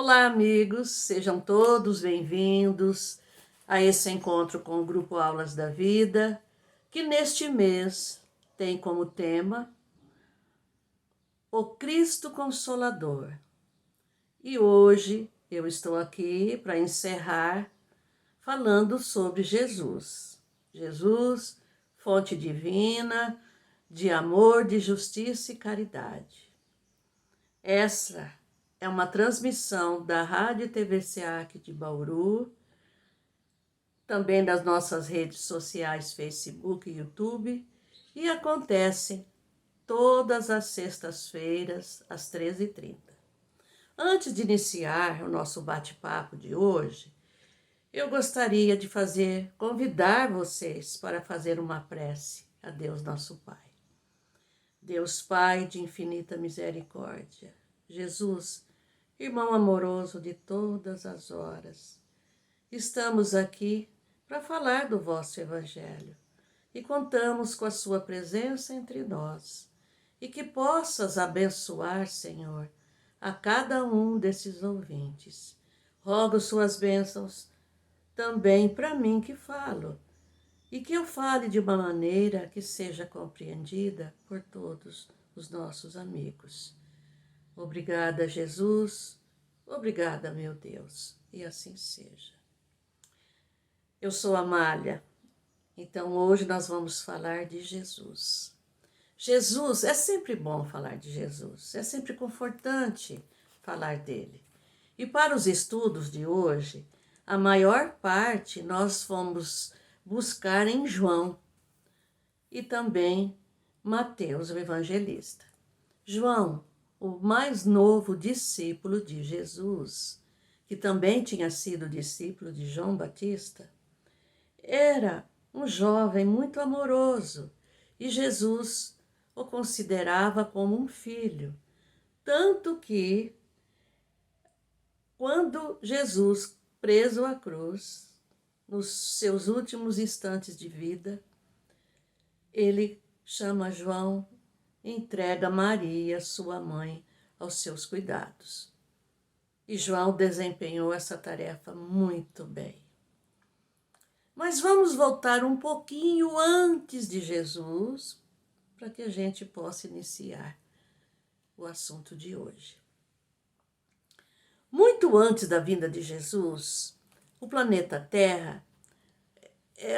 Olá, amigos, sejam todos bem-vindos a esse encontro com o Grupo Aulas da Vida, que neste mês tem como tema o Cristo Consolador. E hoje eu estou aqui para encerrar falando sobre Jesus. Jesus, fonte divina de amor, de justiça e caridade. Essa é uma transmissão da Rádio e TV SEAC de Bauru, também das nossas redes sociais Facebook e YouTube, e acontecem todas as sextas-feiras, às 13h30. Antes de iniciar o nosso bate-papo de hoje, eu gostaria de convidar vocês para fazer uma prece a Deus nosso Pai. Deus Pai de infinita misericórdia, Jesus, irmão amoroso de todas as horas, estamos aqui para falar do vosso Evangelho e contamos com a sua presença entre nós e que possas abençoar, Senhor, a cada um desses ouvintes. Rogo suas bênçãos também para mim que falo e que eu fale de uma maneira que seja compreendida por todos os nossos amigos. Obrigada, Jesus. Obrigada, meu Deus. E assim seja. Eu sou Amália, então hoje nós vamos falar de Jesus. Jesus, é sempre bom falar de Jesus, é sempre confortante falar dele. E para os estudos de hoje, a maior parte nós vamos buscar em João e também Mateus, o evangelista. João, o mais novo discípulo de Jesus, que também tinha sido discípulo de João Batista, era um jovem muito amoroso e Jesus o considerava como um filho. Tanto que, quando Jesus, preso à cruz, nos seus últimos instantes de vida, ele chama João e entrega Maria, sua mãe, aos seus cuidados. E João desempenhou essa tarefa muito bem. Mas vamos voltar um pouquinho antes de Jesus, para que a gente possa iniciar o assunto de hoje. Muito antes da vinda de Jesus, o planeta Terra,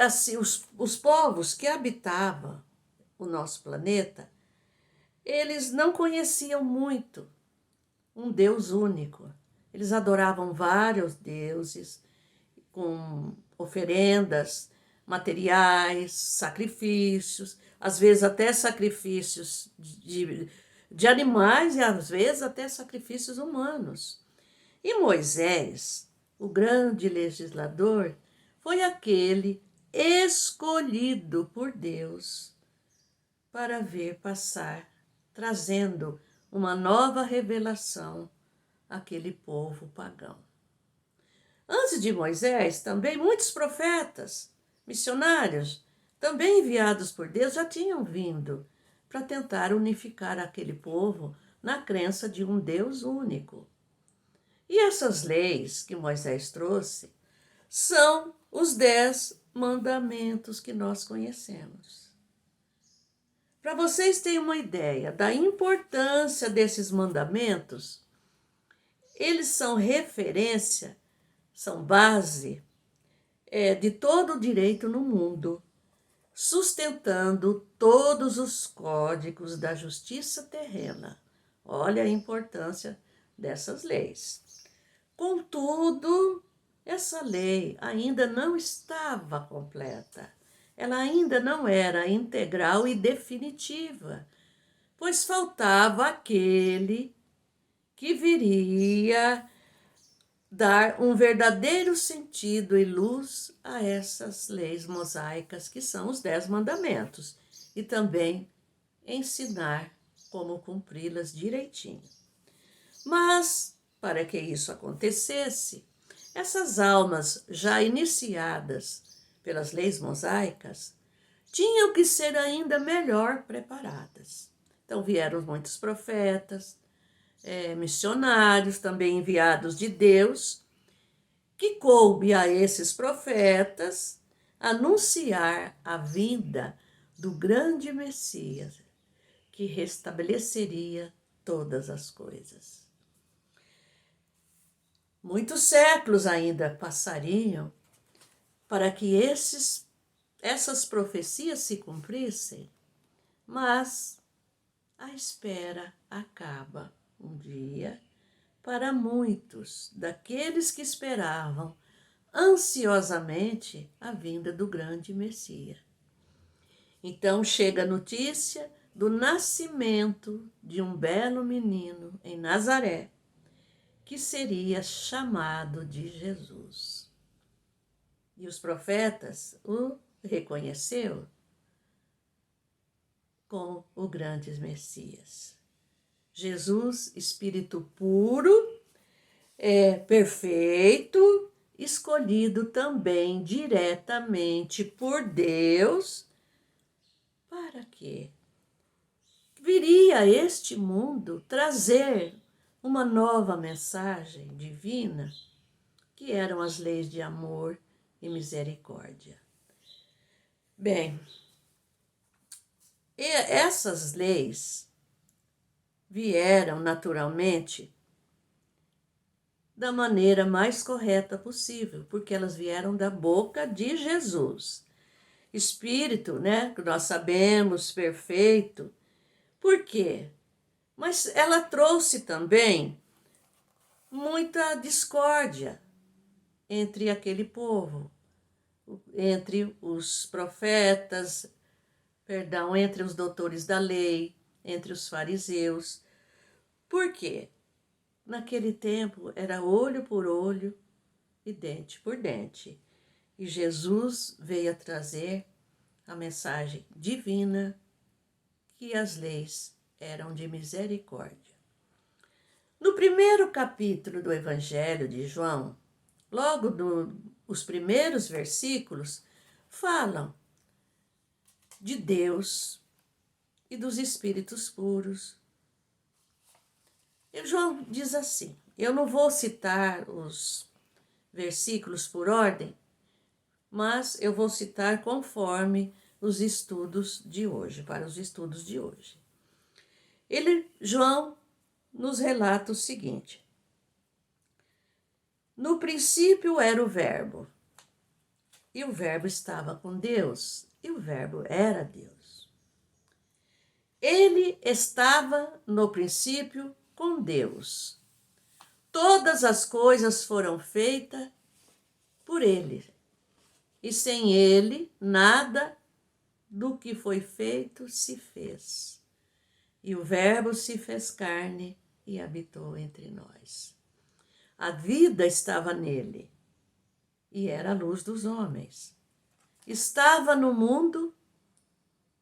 assim, os povos que habitavam o nosso planeta, eles não conheciam muito um Deus único. Eles adoravam vários deuses, com oferendas materiais, sacrifícios, às vezes até sacrifícios de animais e às vezes até sacrifícios humanos. E Moisés, o grande legislador, foi aquele escolhido por Deus para vir passar, trazendo uma nova revelação àquele povo pagão. Antes de Moisés, também muitos profetas, missionários, também enviados por Deus, já tinham vindo para tentar unificar aquele povo na crença de um Deus único. E essas leis que Moisés trouxe são os 10 mandamentos que nós conhecemos. Para vocês terem uma ideia da importância desses mandamentos, eles são referência, são base de todo o direito no mundo, sustentando todos os códigos da justiça terrena. Olha a importância dessas leis. Contudo, essa lei ainda não estava completa. Ela ainda não era integral e definitiva, pois faltava aquele que viria dar um verdadeiro sentido e luz a essas leis mosaicas, que são os 10 mandamentos, e também ensinar como cumpri-las direitinho. Mas, para que isso acontecesse, essas almas já iniciadas pelas leis mosaicas tinham que ser ainda melhor preparadas. Então vieram muitos profetas, missionários, também enviados de Deus, que coube a esses profetas anunciar a vinda do grande Messias, que restabeleceria todas as coisas. Muitos séculos ainda passariam para que essas profecias se cumprissem, mas a espera acaba um dia para muitos daqueles que esperavam ansiosamente a vinda do grande Messias. Então chega a notícia do nascimento de um belo menino em Nazaré, que seria chamado de Jesus. E os profetas o reconheceram como o grande Messias. Jesus, Espírito puro, perfeito, escolhido também diretamente por Deus, para quê? Viria a este mundo trazer uma nova mensagem divina, que eram as leis de amor e misericórdia. Bem, essas leis vieram naturalmente da maneira mais correta possível, porque elas vieram da boca de Jesus. Espírito, né, que nós sabemos, perfeito. Por quê? Mas ela trouxe também muita discórdia entre aquele povo, entre os profetas, entre os doutores da lei, entre os fariseus. Por quê? Naquele tempo era olho por olho e dente por dente. E Jesus veio a trazer a mensagem divina, que as leis eram de misericórdia. No primeiro capítulo do Evangelho de João, logo os primeiros versículos, falam de Deus e dos espíritos puros. E João diz assim, eu não vou citar os versículos por ordem, mas eu vou citar conforme os estudos de hoje, para os estudos de hoje. João nos relata o seguinte: no princípio era o Verbo, e o Verbo estava com Deus, e o Verbo era Deus. Ele estava no princípio com Deus. Todas as coisas foram feitas por ele, e sem ele nada do que foi feito se fez. E o Verbo se fez carne e habitou entre nós. A vida estava nele e era a luz dos homens. Estava no mundo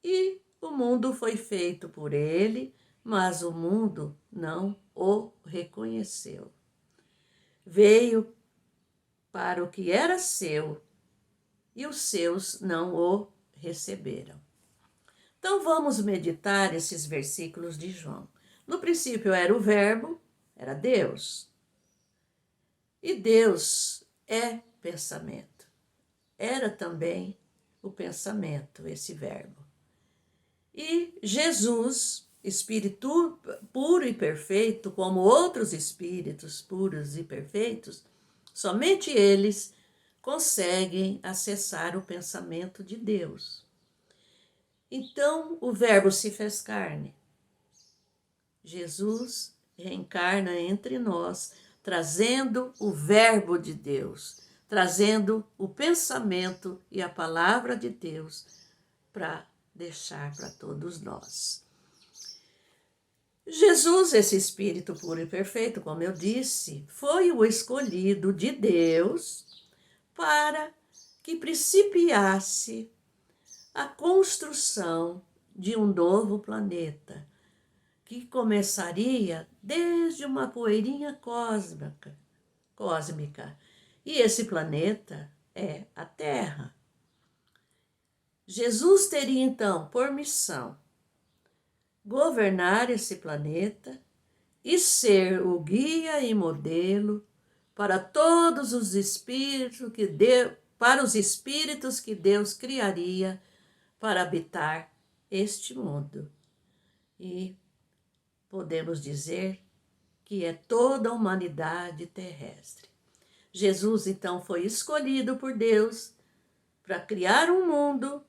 e o mundo foi feito por ele, mas o mundo não o reconheceu. Veio para o que era seu e os seus não o receberam. Então vamos meditar esses versículos de João. No princípio era o Verbo, era Deus. E Deus é pensamento. Era também o pensamento, esse Verbo. E Jesus, Espírito puro e perfeito, como outros espíritos puros e perfeitos, somente eles conseguem acessar o pensamento de Deus. Então, o Verbo se fez carne. Jesus reencarna entre nós, trazendo o Verbo de Deus, trazendo o pensamento e a palavra de Deus para deixar para todos nós. Jesus, esse Espírito puro e perfeito, como eu disse, foi o escolhido de Deus para que principiasse a construção de um novo planeta, que começaria desde uma poeirinha cósmica. E esse planeta é a Terra. Jesus teria então por missão governar esse planeta e ser o guia e modelo para todos os espíritos para os espíritos que Deus criaria para habitar este mundo. E podemos dizer que é toda a humanidade terrestre. Jesus, então, foi escolhido por Deus para criar um mundo,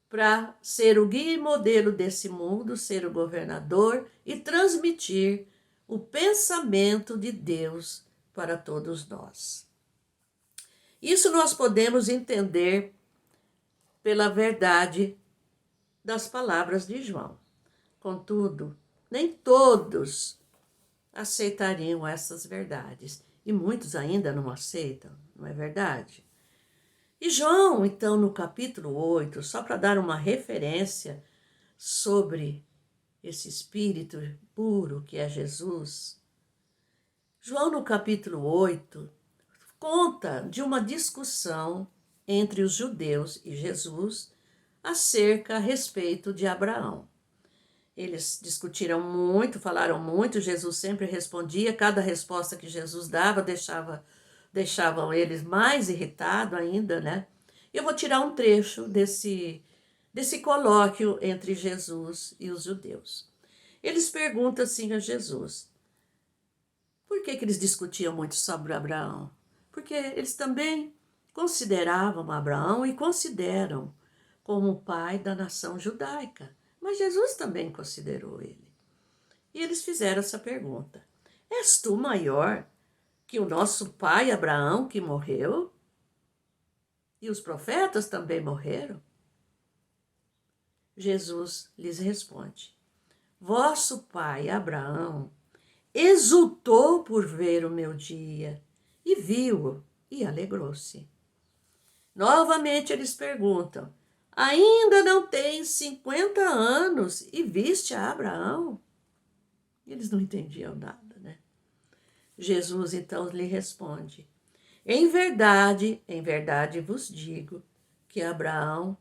para ser o guia e modelo desse mundo, ser o governador e transmitir o pensamento de Deus para todos nós. Isso nós podemos entender pela verdade das palavras de João. Contudo, nem todos aceitariam essas verdades, e muitos ainda não aceitam, não é verdade? E João, então, no capítulo 8, só para dar uma referência sobre esse Espírito puro que é Jesus, João, no capítulo 8, conta de uma discussão entre os judeus e Jesus a respeito de Abraão. Eles discutiram muito, falaram muito, Jesus sempre respondia, cada resposta que Jesus dava deixavam eles mais irritados ainda, né? Eu vou tirar um trecho desse colóquio entre Jesus e os judeus. Eles perguntam assim a Jesus, por que eles discutiam muito sobre Abraão? Porque eles também consideravam Abraão e consideram como o pai da nação judaica. Mas Jesus também considerou ele. E eles fizeram essa pergunta: és tu maior que o nosso pai Abraão que morreu? E os profetas também morreram? Jesus lhes responde: vosso pai Abraão exultou por ver o meu dia e viu-o e alegrou-se. Novamente eles perguntam: ainda não tens 50 anos e viste a Abraão? Eles não entendiam nada, né? Jesus então lhe responde: em verdade vos digo que Abraão,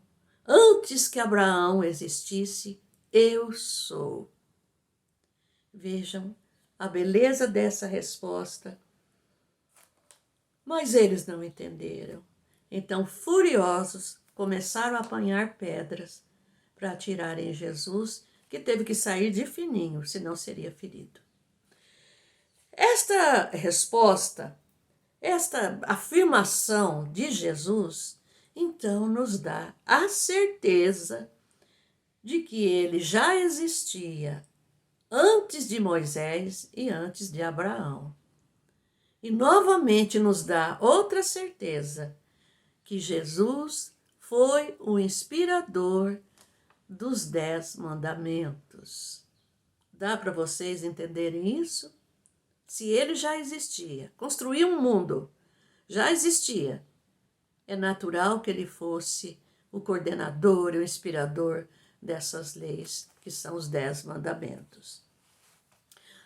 antes que Abraão existisse, eu sou. Vejam a beleza dessa resposta. Mas eles não entenderam. Então, furiosos, começaram a apanhar pedras para atirar em Jesus, que teve que sair de fininho, senão seria ferido. Esta resposta, esta afirmação de Jesus, então nos dá a certeza de que ele já existia antes de Moisés e antes de Abraão. E novamente nos dá outra certeza, que Jesus foi o inspirador dos 10 mandamentos. Dá para vocês entenderem isso? Se ele já existia, construiu um mundo, já existia, é natural que ele fosse o coordenador e o inspirador dessas leis, que são os 10 mandamentos.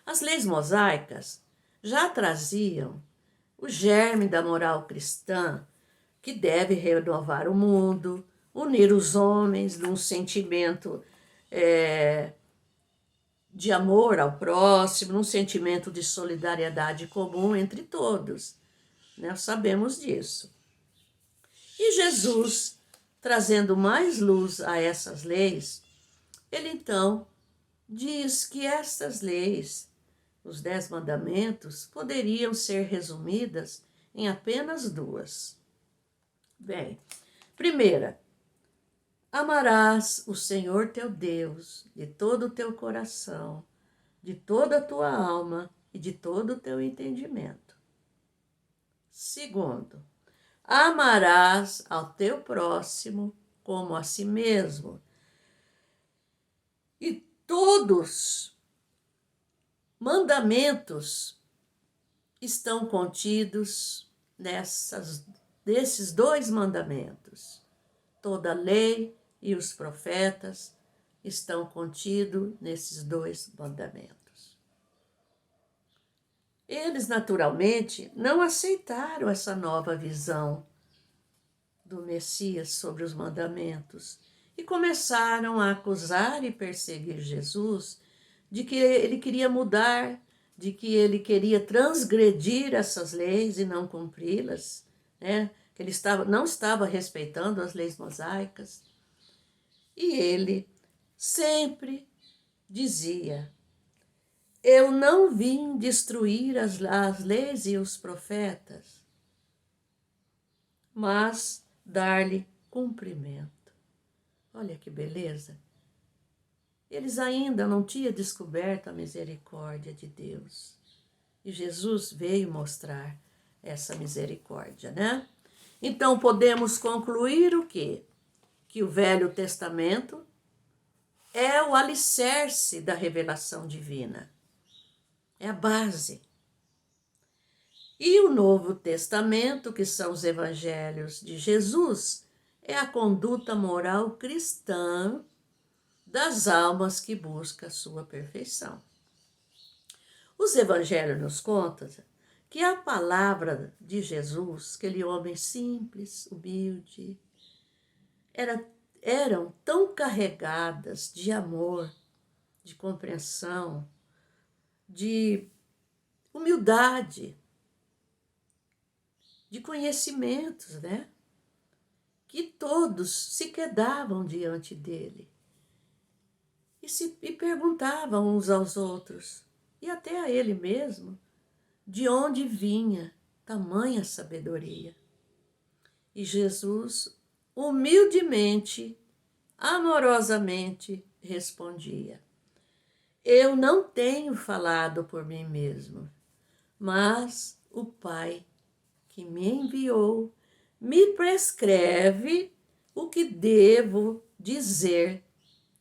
As leis mosaicas já traziam o germe da moral cristã, que deve renovar o mundo, unir os homens num sentimento de amor ao próximo, num sentimento de solidariedade comum entre todos. Nós sabemos disso. E Jesus, trazendo mais luz a essas leis, ele então diz que estas leis, os 10 mandamentos, poderiam ser resumidas em apenas 2. Bem, primeira, amarás o Senhor teu Deus de todo o teu coração, de toda a tua alma e de todo o teu entendimento. Segundo, amarás ao teu próximo como a si mesmo. E todos mandamentos estão contidos desses 2 mandamentos. Toda a lei e os profetas estão contidos nesses 2 mandamentos. Eles, naturalmente, não aceitaram essa nova visão do Messias sobre os mandamentos e começaram a acusar e perseguir Jesus, de que ele queria mudar, de que ele queria transgredir essas leis e não cumpri-las, né? Que ele não estava respeitando as leis mosaicas. E ele sempre dizia: eu não vim destruir as leis e os profetas, mas dar-lhe cumprimento. Olha que beleza! Eles ainda não tinham descoberto a misericórdia de Deus. E Jesus veio mostrar essa misericórdia, né? Então podemos concluir o quê? Que o Velho Testamento é o alicerce da revelação divina. É a base. E o Novo Testamento, que são os evangelhos de Jesus, é a conduta moral cristã das almas que buscam a sua perfeição. Os evangelhos nos contam que a palavra de Jesus, aquele homem simples, humilde, eram tão carregadas de amor, de compreensão, de humildade, de conhecimentos, né? Que todos se quedavam diante dele e perguntavam uns aos outros, e até a ele mesmo, de onde vinha tamanha sabedoria. E Jesus, humildemente, amorosamente, respondia: eu não tenho falado por mim mesmo, mas o Pai que me enviou me prescreve o que devo dizer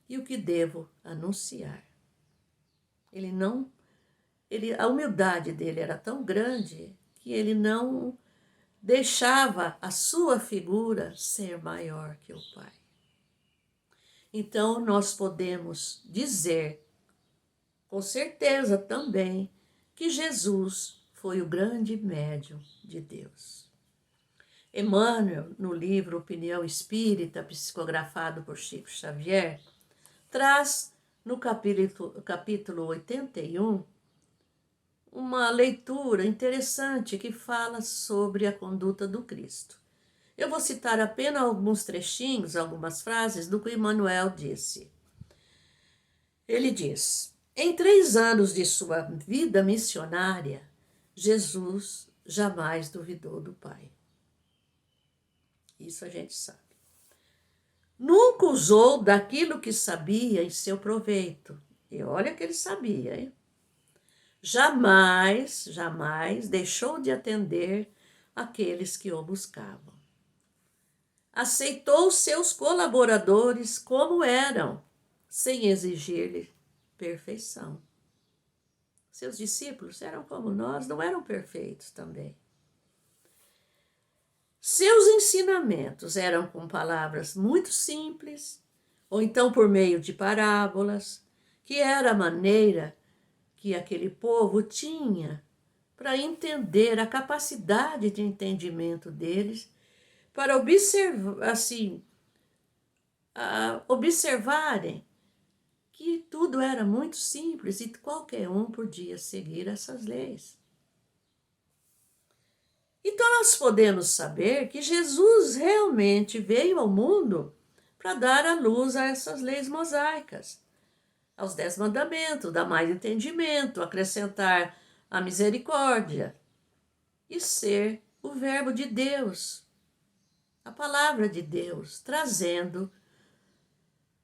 e o que devo anunciar. A humildade dele era tão grande que ele não deixava a sua figura ser maior que o Pai. Então nós podemos dizer com certeza também que Jesus foi o grande médium de Deus. Emmanuel, no livro Opinião Espírita, psicografado por Chico Xavier, traz no capítulo 81 uma leitura interessante que fala sobre a conduta do Cristo. Eu vou citar apenas alguns trechinhos, algumas frases do que Emmanuel disse. Ele diz: em 3 anos de sua vida missionária, Jesus jamais duvidou do Pai. Isso a gente sabe. Nunca usou daquilo que sabia em seu proveito. E olha que ele sabia, hein? Jamais deixou de atender aqueles que o buscavam. Aceitou seus colaboradores como eram, sem exigir-lhe perfeição. Seus discípulos eram como nós, não eram perfeitos também. Seus ensinamentos eram com palavras muito simples, ou então por meio de parábolas, que era a maneira que aquele povo tinha para entender, a capacidade de entendimento deles, para observarem que tudo era muito simples e qualquer um podia seguir essas leis. Então nós podemos saber que Jesus realmente veio ao mundo para dar à luz a essas leis mosaicas, aos 10 mandamentos, dar mais entendimento, acrescentar a misericórdia e ser o verbo de Deus, a palavra de Deus, trazendo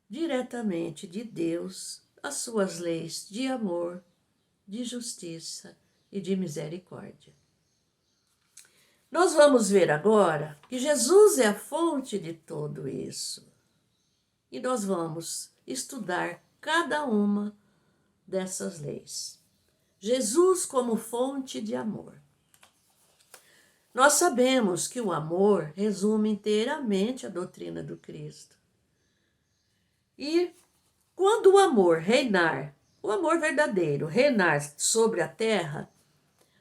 diretamente de Deus as suas leis de amor, de justiça e de misericórdia. Nós vamos ver agora que Jesus é a fonte de tudo isso. E nós vamos estudar cada uma dessas leis. Jesus como fonte de amor. Nós sabemos que o amor resume inteiramente a doutrina do Cristo. E quando o amor reinar, o amor verdadeiro reinar sobre a terra,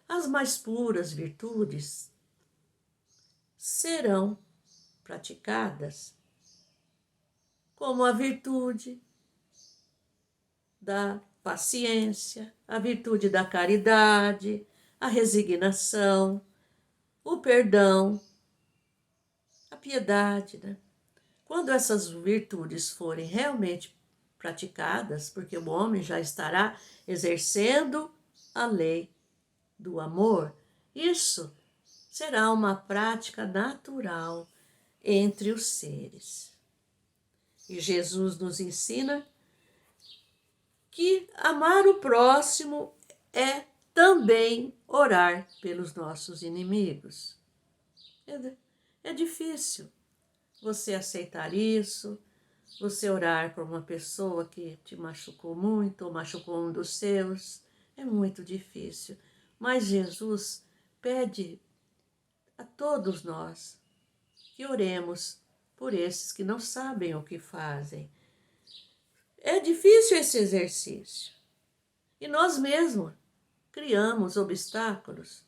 as mais puras virtudes serão praticadas, como a virtude da paciência, a virtude da caridade, a resignação, o perdão, a piedade, né? Quando essas virtudes forem realmente praticadas, porque o homem já estará exercendo a lei do amor, isso será uma prática natural entre os seres. E Jesus nos ensina que amar o próximo é também orar pelos nossos inimigos. É difícil você aceitar isso, você orar por uma pessoa que te machucou muito ou machucou um dos seus. É muito difícil. Mas Jesus pede a todos nós que oremos por esses que não sabem o que fazem. É difícil esse exercício. E nós mesmos criamos obstáculos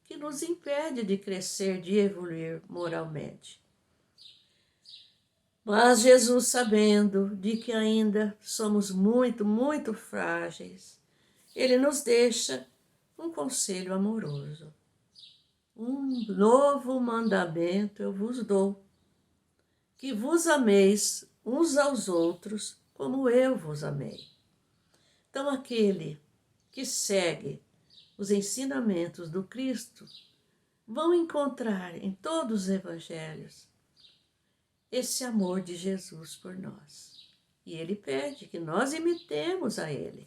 que nos impedem de crescer, de evoluir moralmente. Mas Jesus, sabendo de que ainda somos muito, muito frágeis, ele nos deixa um conselho amoroso. Um novo mandamento eu vos dou, que vos ameis uns aos outros como eu vos amei. Então, aquele que segue os ensinamentos do Cristo vão encontrar em todos os evangelhos esse amor de Jesus por nós. E ele pede que nós imitemos a ele.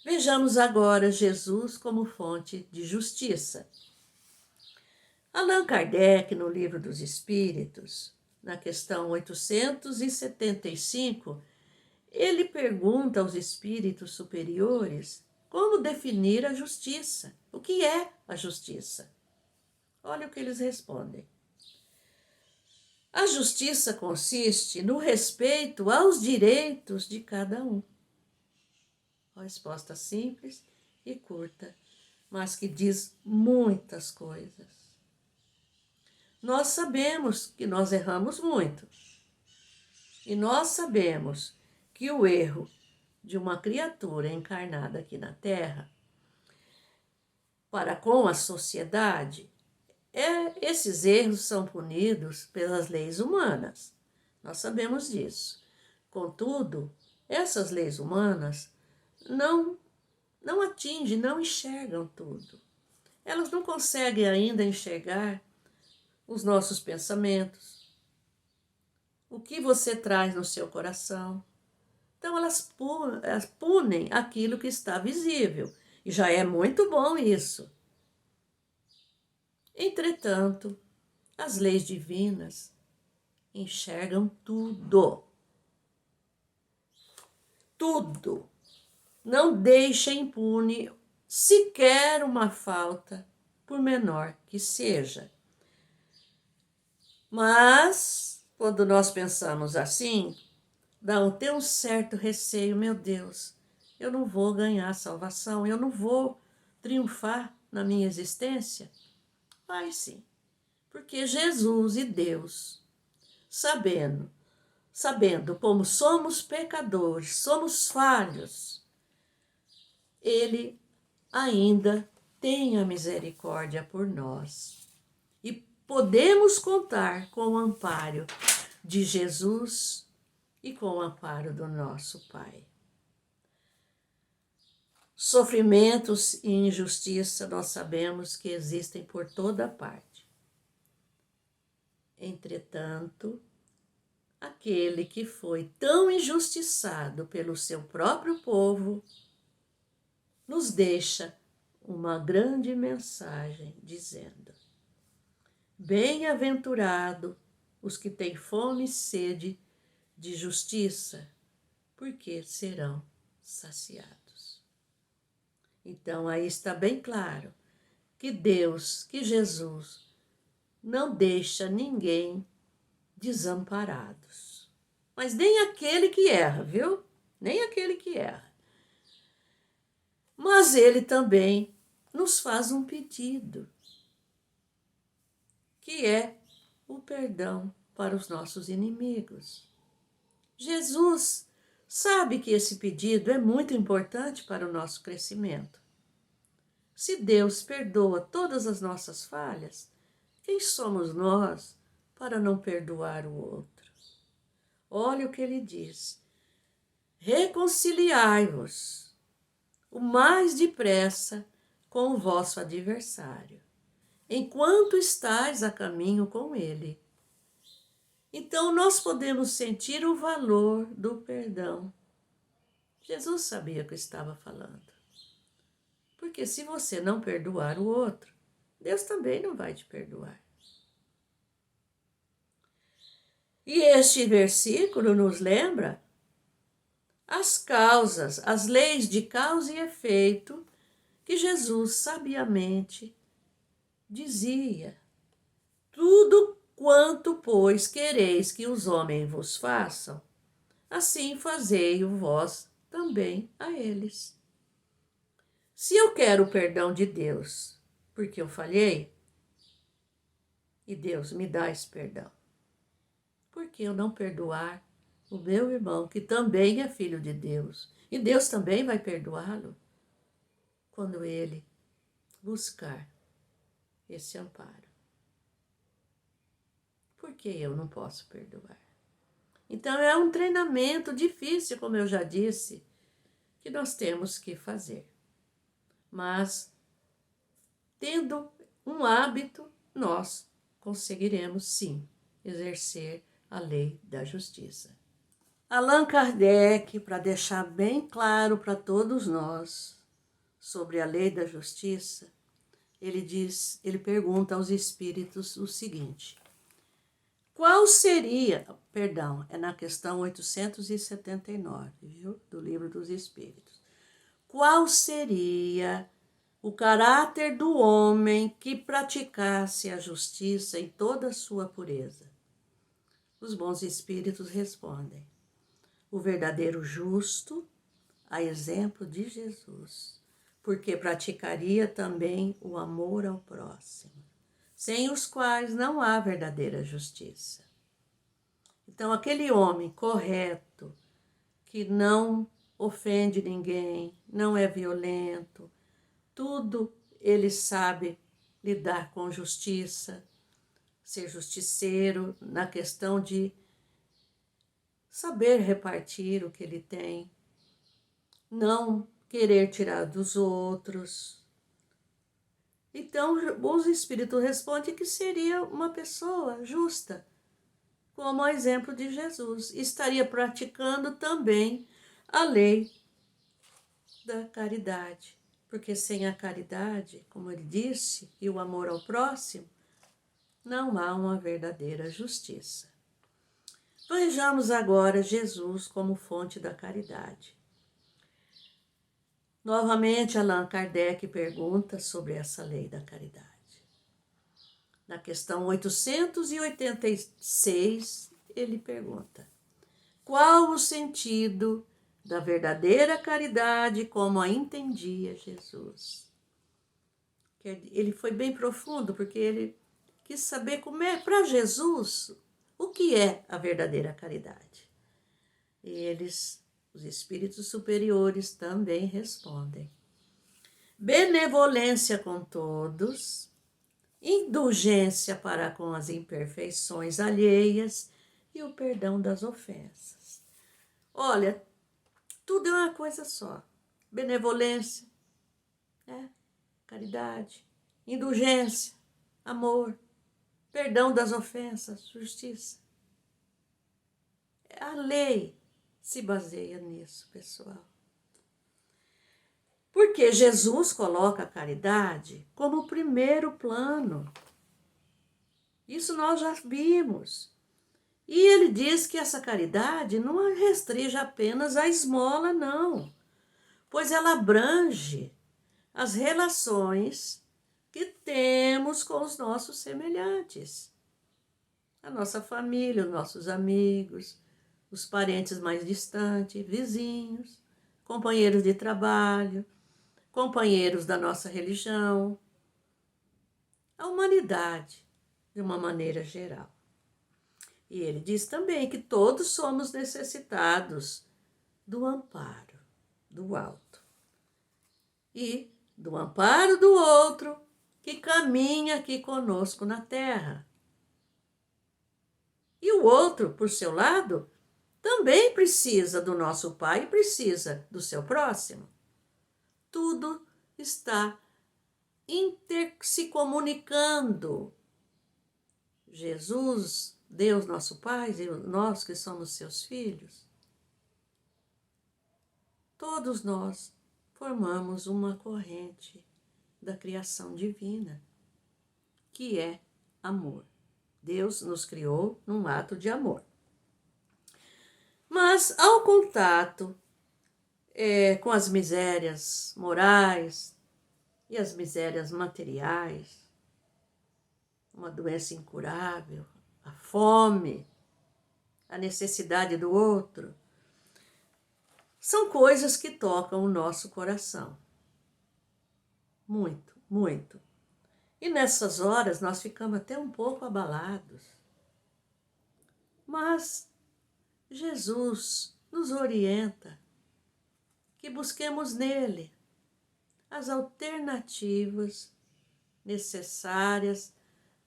Vejamos agora Jesus como fonte de justiça. Allan Kardec, no Livro dos Espíritos, na questão 875, ele pergunta aos espíritos superiores como definir a justiça. O que é a justiça? Olha o que eles respondem. A justiça consiste no respeito aos direitos de cada um. Uma resposta simples e curta, mas que diz muitas coisas. Nós sabemos que nós erramos muito. E nós sabemos que o erro de uma criatura encarnada aqui na Terra, para com a sociedade, esses erros são punidos pelas leis humanas. Nós sabemos disso. Contudo, essas leis humanas não atingem, não enxergam tudo. Elas não conseguem ainda enxergar os nossos pensamentos, o que você traz no seu coração. Então, elas punem aquilo que está visível. E já é muito bom isso. Entretanto, as leis divinas enxergam tudo. Tudo. Não deixa impune sequer uma falta, por menor que seja. Mas, quando nós pensamos assim, tem um certo receio, meu Deus, eu não vou ganhar salvação, eu não vou triunfar na minha existência. Vai sim, porque Jesus e Deus, sabendo como somos pecadores, somos falhos, Ele ainda tem a misericórdia por nós. E podemos contar com o amparo de Jesus e com o amparo do nosso Pai. Sofrimentos e injustiça nós sabemos que existem por toda parte. Entretanto, aquele que foi tão injustiçado pelo seu próprio povo nos deixa uma grande mensagem dizendo: bem-aventurado os que têm fome e sede de justiça, porque serão saciados. Então aí está bem claro que Deus, que Jesus, não deixa ninguém desamparados. Mas nem aquele que erra, viu? Nem aquele que erra. Mas ele também nos faz um pedido, que é o perdão para os nossos inimigos. Jesus sabe que esse pedido é muito importante para o nosso crescimento. Se Deus perdoa todas as nossas falhas, quem somos nós para não perdoar o outro? Olha o que ele diz: reconciliai-vos o mais depressa com o vosso adversário, enquanto estais a caminho com ele. Então nós podemos sentir o valor do perdão. Jesus sabia o que estava falando. Porque se você não perdoar o outro, Deus também não vai te perdoar. E este versículo nos lembra as causas, as leis de causa e efeito que Jesus sabiamente dizia. Tudo quanto, pois, quereis que os homens vos façam, assim fazei-o vós também a eles. Se eu quero o perdão de Deus porque eu falhei, e Deus me dá esse perdão, por que eu não perdoar o meu irmão, que também é filho de Deus? E Deus também vai perdoá-lo quando ele buscar esse amparo. Por que eu não posso perdoar? Então é um treinamento difícil, como eu já disse, que nós temos que fazer. Mas, tendo um hábito, nós conseguiremos sim exercer a lei da justiça. Allan Kardec, para deixar bem claro para todos nós sobre a lei da justiça, ele pergunta aos espíritos o seguinte: qual seria, perdão, é na questão 879, viu, do Livro dos Espíritos. Qual seria o caráter do homem que praticasse a justiça em toda a sua pureza? Os bons espíritos respondem: o verdadeiro justo, a exemplo de Jesus, porque praticaria também o amor ao próximo, sem os quais não há verdadeira justiça. Então, aquele homem correto, que não ofende ninguém, não é violento, tudo ele sabe lidar com justiça, ser justiceiro na questão de saber repartir o que ele tem, não querer tirar dos outros. Então, os espíritos respondem que seria uma pessoa justa, como o exemplo de Jesus. Estaria praticando também a lei da caridade, porque sem a caridade, como ele disse, e o amor ao próximo, não há uma verdadeira justiça. Vejamos agora Jesus como fonte da caridade. Novamente, Allan Kardec pergunta sobre essa lei da caridade. Na questão 886, ele pergunta: qual o sentido da verdadeira caridade como a entendia Jesus? Ele foi bem profundo, porque ele quis saber como é, para Jesus, o que é a verdadeira caridade. E os espíritos superiores, também respondem: benevolência com todos, indulgência para com as imperfeições alheias e o perdão das ofensas. Olha, tudo é uma coisa só. Benevolência, caridade, indulgência, amor, perdão das ofensas, justiça. A lei se baseia nisso, pessoal. Porque Jesus coloca a caridade como o primeiro plano. Isso nós já vimos. E ele diz que essa caridade não restringe apenas a esmola, não, pois ela abrange as relações que temos com os nossos semelhantes, a nossa família, os nossos amigos, os parentes mais distantes, vizinhos, companheiros de trabalho, companheiros da nossa religião, a humanidade de uma maneira geral. E ele diz também que todos somos necessitados do amparo do alto e do amparo do outro que caminha aqui conosco na terra. E o outro, por seu lado, também precisa do nosso Pai e precisa do seu próximo. Tudo está se comunicando. Jesus, Deus nosso Pai, e nós que somos seus filhos, todos nós formamos uma corrente da criação divina, que é amor. Deus nos criou num ato de amor. Mas ao contato com as misérias morais e as misérias materiais, uma doença incurável, a fome, a necessidade do outro, são coisas que tocam o nosso coração. Muito, muito. E nessas horas nós ficamos até um pouco abalados. Mas Jesus nos orienta que busquemos nele as alternativas necessárias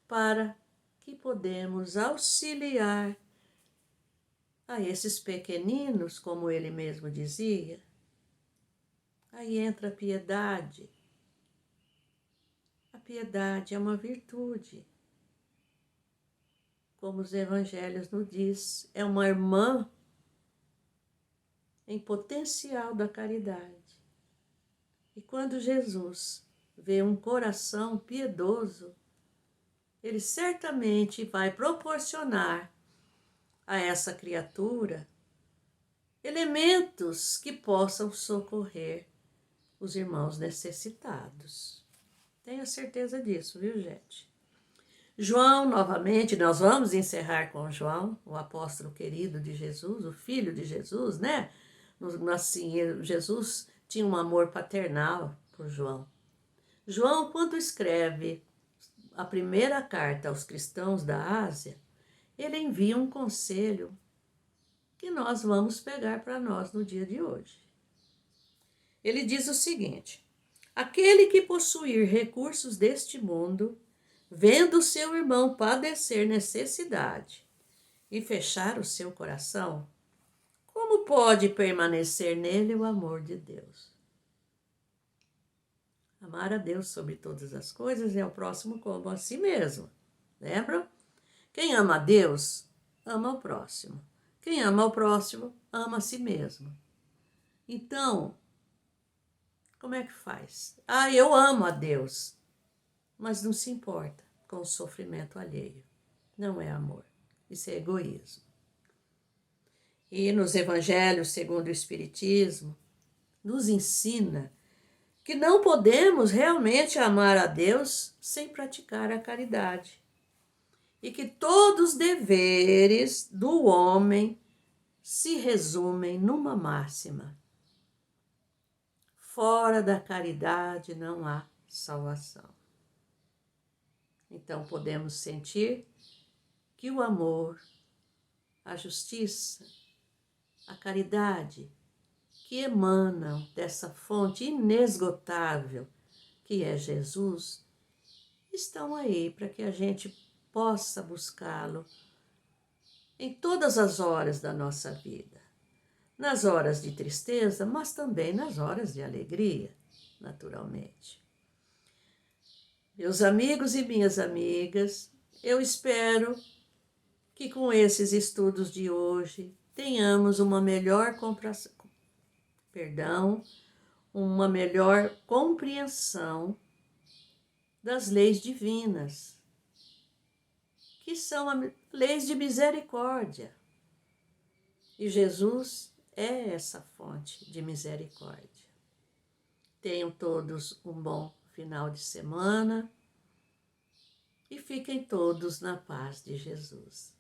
para que podemos auxiliar a esses pequeninos, como ele mesmo dizia. Aí entra a piedade. A piedade é uma virtude. Como os evangelhos nos diz, é uma irmã em potencial da caridade. E quando Jesus vê um coração piedoso, ele certamente vai proporcionar a essa criatura elementos que possam socorrer os irmãos necessitados. Tenho certeza disso, viu, gente? João, novamente, nós vamos encerrar com João, o apóstolo querido de Jesus, o filho de Jesus, né? Assim, Jesus tinha um amor paternal por João. João, quando escreve a primeira carta aos cristãos da Ásia, ele envia um conselho que nós vamos pegar para nós no dia de hoje. Ele diz o seguinte: aquele que possuir recursos deste mundo, vendo seu irmão padecer necessidade e fechar o seu coração, como pode permanecer nele o amor de Deus? Amar a Deus sobre todas as coisas e ao próximo como a si mesmo. Lembram? Quem ama a Deus, ama o próximo. Quem ama o próximo, ama a si mesmo. Então, como é que faz? Eu amo a Deus, mas não se importa com o sofrimento alheio. Não é amor, isso é egoísmo. E nos evangelhos, segundo o Espiritismo, nos ensina que não podemos realmente amar a Deus sem praticar a caridade. E que todos os deveres do homem se resumem numa máxima: fora da caridade não há salvação. Então podemos sentir que o amor, a justiça, a caridade, que emanam dessa fonte inesgotável que é Jesus, estão aí para que a gente possa buscá-lo em todas as horas da nossa vida. Nas horas de tristeza, mas também nas horas de alegria, naturalmente. Meus amigos e minhas amigas, eu espero que com esses estudos de hoje tenhamos uma melhor compreensão das leis divinas, que são leis de misericórdia. E Jesus é essa fonte de misericórdia. Tenham todos um bom final de semana e fiquem todos na paz de Jesus.